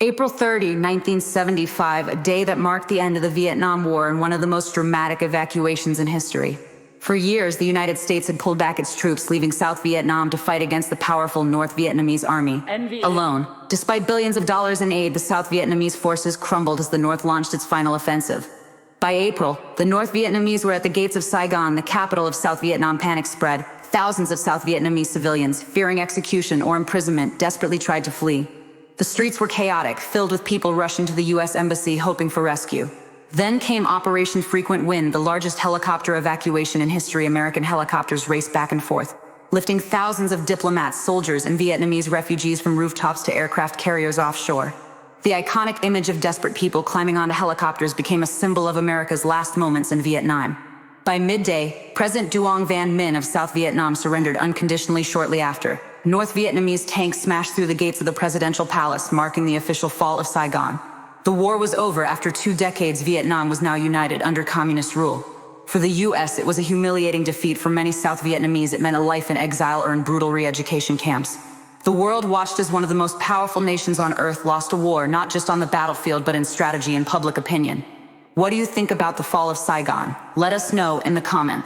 April 30, 1975, a day that marked the end of the Vietnam War and one of the most dramatic evacuations in history. For years, the United States had pulled back its troops, leaving South Vietnam to fight against the powerful North Vietnamese Army. Alone. Despite billions of dollars in aid, the South Vietnamese forces crumbled as the North launched its final offensive. By April, the North Vietnamese were at the gates of Saigon, the capital of South Vietnam. Panic spread. Thousands of South Vietnamese civilians, fearing execution or imprisonment, desperately tried to flee. The streets were chaotic, filled with people rushing to the U.S. Embassy hoping for rescue. Then came Operation Frequent Wind, the largest helicopter evacuation in history. American helicopters raced back and forth, lifting thousands of diplomats, soldiers, and Vietnamese refugees from rooftops to aircraft carriers offshore. The iconic image of desperate people climbing onto helicopters became a symbol of America's last moments in Vietnam. By midday, President Duong Van Minh of South Vietnam surrendered unconditionally. Shortly after, North Vietnamese tanks smashed through the gates of the presidential palace, marking the official fall of Saigon. The war was over. After 2 decades, Vietnam was now united under communist rule. For the U.S., it was a humiliating defeat. For many South Vietnamese, it meant a life in exile or in brutal re-education camps. The world watched as one of the most powerful nations on earth lost a war, not just on the battlefield, but in strategy and public opinion. What do you think about the fall of Saigon? Let us know in the comments.